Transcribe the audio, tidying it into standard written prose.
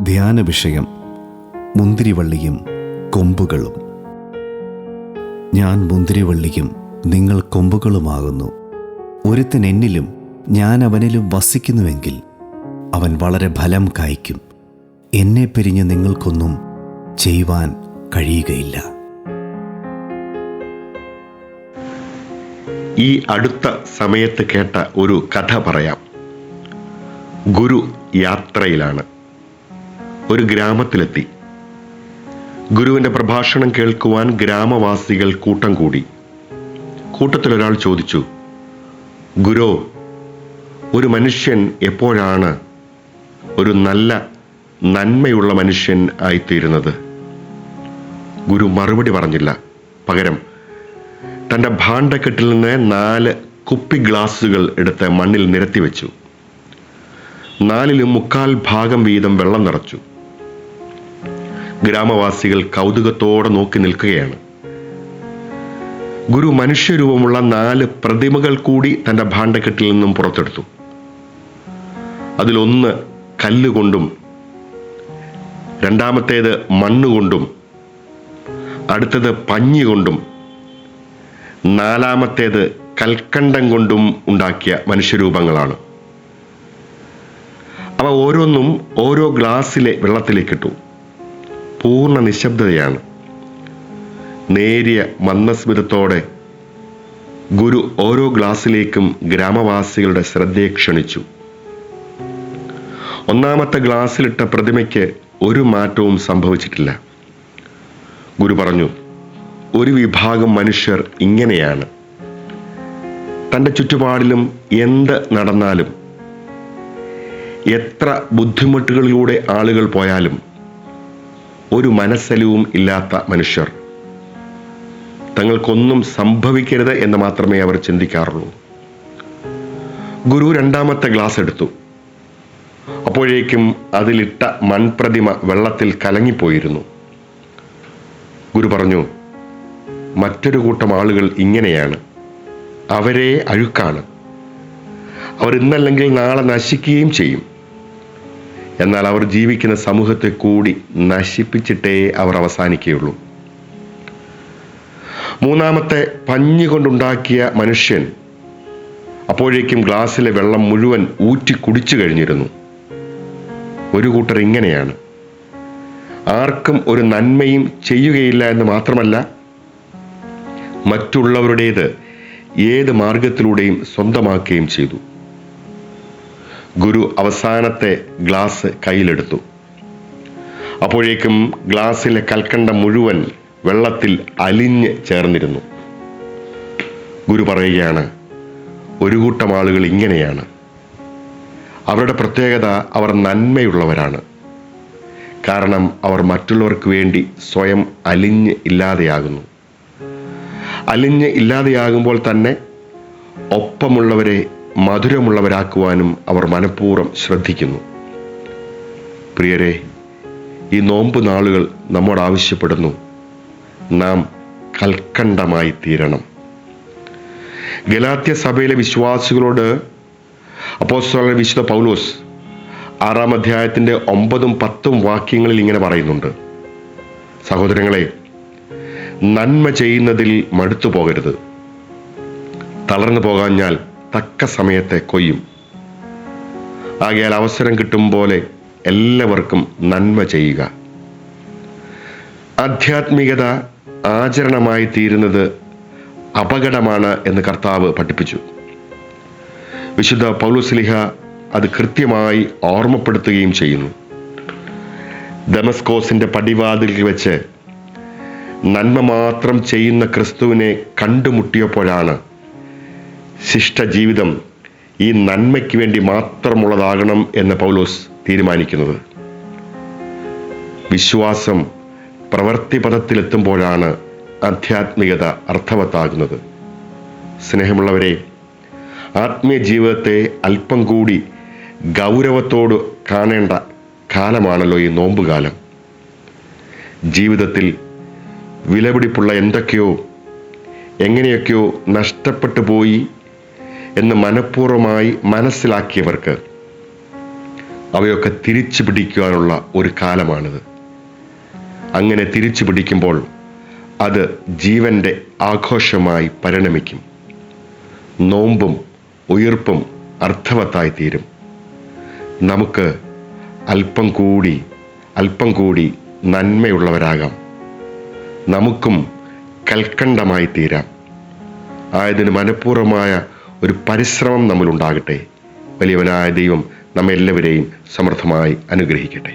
ധ്യാന വിഷയം മുന്തിരിവള്ളിയും കൊമ്പുകളും. ഞാൻ മുന്തിരിവള്ളിയും നിങ്ങൾ കൊമ്പുകളുമാകുന്നു. ഒരുത്തൻ എന്നിലും ഞാൻ അവനിലും വസിക്കുന്നുവെങ്കിൽ അവൻ വളരെ ഫലം കായ്ക്കും. എന്നെ പിരിഞ്ഞ് നിങ്ങൾക്കൊന്നും ചെയ്യുവാൻ കഴിയുകയില്ല. ഈ അടുത്ത സമയത്ത് കേട്ട ഒരു കഥ പറയാം. ഗുരു യാത്രയിലാണ്. ഒരു ഗ്രാമത്തിലെത്തി. ഗുരുവിൻ്റെ പ്രഭാഷണം കേൾക്കുവാൻ ഗ്രാമവാസികൾ കൂട്ടം കൂടി. കൂട്ടത്തിലൊരാൾ ചോദിച്ചു, ഗുരു, ഒരു മനുഷ്യൻ എപ്പോഴാണ് ഒരു നല്ല നന്മയുള്ള മനുഷ്യൻ ആയിത്തീരുന്നത്? ഗുരു മറുപടി പറഞ്ഞില്ല. പകരം തൻ്റെ ഭാണ്ഡക്കെട്ടിൽ നിന്ന് 4 കുപ്പി ഗ്ലാസുകൾ എടുത്ത് മണ്ണിൽ നിരത്തി വെച്ചു. 4ലും 3/4 ഭാഗം വീതം വെള്ളം നിറച്ചു. ഗ്രാമവാസികൾ കൗതുകത്തോടെ നോക്കി നിൽക്കുകയാണ്. ഗുരു മനുഷ്യരൂപമുള്ള 4 പ്രതിമകൾ കൂടി തൻ്റെ ഭാണ്ഡക്കെട്ടിൽ നിന്നും പുറത്തെടുത്തു. അതിലൊന്ന് കല്ലുകൊണ്ടും, രണ്ടാമത്തേത് മണ്ണുകൊണ്ടും, അടുത്തത് പഞ്ഞി കൊണ്ടും, 4ാമത്തേത് കൽക്കണ്ടം കൊണ്ടും ഉണ്ടാക്കിയ മനുഷ്യരൂപങ്ങളാണ്. അവ ഓരോന്നും ഓരോ ഗ്ലാസ്സിലെ വെള്ളത്തിലേക്കിട്ടു. പൂർണ്ണ നിശബ്ദതയാണ്. നേരിയ മന്ദസ്മിതത്തോടെ ഗുരു ഓരോ ഗ്ലാസ്സിലേക്കും ഗ്രാമവാസികളുടെ ശ്രദ്ധയെ ക്ഷണിച്ചു. 1ാമത്തെ ഗ്ലാസ്സിലിട്ട പ്രതിമയ്ക്ക് ഒരു മാറ്റവും സംഭവിച്ചിട്ടില്ല. ഗുരു പറഞ്ഞു, ഒരു വിഭാഗം മനുഷ്യർ ഇങ്ങനെയാണ്. തൻ്റെ ചുറ്റുപാടിലും എന്ത് നടന്നാലും, എത്ര ബുദ്ധിമുട്ടുകളിലൂടെ ആളുകൾ പോയാലും ഒരു മനസ്സലിവും ഇല്ലാത്ത മനുഷ്യർ. തങ്ങൾക്കൊന്നും സംഭവിക്കരുത് എന്ന് മാത്രമേ അവർ ചിന്തിക്കാറുള്ളൂ. ഗുരു 2ാമത്തെ ഗ്ലാസ് എടുത്തു. അപ്പോഴേക്കും അതിലിട്ട മൺപ്രതിമ വെള്ളത്തിൽ കലങ്ങിപ്പോയിരുന്നു. ഗുരു പറഞ്ഞു, മറ്റൊരു കൂട്ടം ആളുകൾ ഇങ്ങനെയാണ്. അവരെ അഴുക്കാണ്. അവർ ഇന്നല്ലെങ്കിൽ നാളെ നശിക്കുകയും ചെയ്യും. എന്നാൽ അവർ ജീവിക്കുന്ന സമൂഹത്തെ കൂടി നശിപ്പിച്ചിട്ടേ അവർ അവസാനിക്കുകയുള്ളൂ. 3ാമത്തെ പഞ്ഞി കൊണ്ടുണ്ടാക്കിയ മനുഷ്യൻ അപ്പോഴേക്കും ഗ്ലാസ്സിലെ വെള്ളം മുഴുവൻ ഊറ്റി കുടിച്ചു കഴിഞ്ഞിരുന്നു. ഒരു കൂട്ടർ ഇങ്ങനെയാണ്. ആർക്കും ഒരു നന്മയും ചെയ്യുകയില്ല എന്ന് മാത്രമല്ല, മറ്റുള്ളവരുടേത് ഏത് മാർഗത്തിലൂടെയും സ്വന്തമാക്കുകയും ചെയ്തു. ഗുരു അവസാനത്തെ ഗ്ലാസ് കയ്യിലെടുത്തു. അപ്പോഴേക്കും ഗ്ലാസ്സിലെ കൽക്കണ്ടം മുഴുവൻ വെള്ളത്തിൽ അലിഞ്ഞ് ചേർന്നിരുന്നു. ഗുരു പറയുകയാണ്, ഒരു കൂട്ടം ആളുകൾ ഇങ്ങനെയാണ്. അവരുടെ പ്രത്യേകത, അവർ നന്മയുള്ളവരാണ്. കാരണം അവർ മറ്റുള്ളവർക്ക് വേണ്ടി സ്വയം അലിഞ്ഞ് ഇല്ലാതെയാകുന്നു. അലിഞ്ഞ് ഇല്ലാതെയാകുമ്പോൾ തന്നെ ഒപ്പമുള്ളവരെ മധുരമുള്ളവരാക്കുവാനും അവർ മനഃപൂർവ്വം ശ്രദ്ധിക്കുന്നു. പ്രിയരെ, ഈ നോമ്പ് നാളുകൾ നമ്മോട് ആവശ്യപ്പെടുന്നു, നാം കൽക്കണ്ടമായി തീരണം. ഗലാത്യ സഭയിലെ വിശ്വാസികളോട് അപ്പോസ്തലനായ വിശുദ്ധ പൗലോസ് 6ാം അധ്യായത്തിൻ്റെ 9ഉം 10ഉം വാക്യങ്ങളിൽ ഇങ്ങനെ പറയുന്നുണ്ട്, സഹോദരങ്ങളെ, നന്മ ചെയ്യുന്നതിൽ മടുത്തു പോകരുത്. തളർന്നു പോകാഞ്ഞാൽ തക്ക സമയത്തെ കൊയ്യും. ആകയാൽ അവസരം കിട്ടും പോലെ എല്ലാവർക്കും നന്മ ചെയ്യുക. ആധ്യാത്മികത ആചരണമായി തീരുന്നത് അപകടമാണ് എന്ന് കർത്താവ് പഠിപ്പിച്ചു. വിശുദ്ധ പൗലോസ്ലീഹ അത് കൃത്യമായി ഓർമ്മപ്പെടുത്തുകയും ചെയ്യുന്നു. ദമസ്കോസിന്റെ പടിവാതിലിൽ വെച്ച് നന്മ മാത്രം ചെയ്യുന്ന ക്രിസ്തുവിനെ കണ്ടുമുട്ടിയപ്പോഴാണ് ശിഷ്ടജീവിതം ഈ നന്മയ്ക്ക് വേണ്ടി മാത്രമുള്ളതാകണം എന്ന് പൗലോസ് തീരുമാനിക്കുന്നത്. വിശ്വാസം പ്രവൃത്തിപഥത്തിലെത്തുമ്പോഴാണ് ആധ്യാത്മികത അർത്ഥവത്താകുന്നത്. സ്നേഹമുള്ളവരെ, ആത്മീയ ജീവിതത്തെ അല്പം കൂടി ഗൗരവത്തോട് കാണേണ്ട കാലമാണല്ലോ ഈ നോമ്പുകാലം. ജീവിതത്തിൽ വിലപിടിപ്പുള്ള എന്തൊക്കെയോ എങ്ങനെയൊക്കെയോ നഷ്ടപ്പെട്ടു പോയി എന്ന് മനഃപൂർവ്വമായി മനസ്സിലാക്കിയവർക്ക് അവയൊക്കെ തിരിച്ചു പിടിക്കുവാനുള്ള ഒരു കാലമാണിത്. അങ്ങനെ തിരിച്ചു പിടിക്കുമ്പോൾ അത് ജീവൻ്റെ ആഘോഷമായി പരിണമിക്കും. നോമ്പും ഉയിർപ്പും അർത്ഥവത്തായി തീരും. നമുക്ക് അല്പം കൂടി നന്മയുള്ളവരാകാം. നമുക്കും കൽക്കണ്ടമായി തീരാം. ആയതിന് മനഃപൂർവമായ ഒരു പരിശ്രമം നമ്മളുണ്ടാകട്ടെ. വലിയവനായ ദൈവം നമ്മെല്ലാവരെയും സമൃദ്ധമായി അനുഗ്രഹിക്കട്ടെ.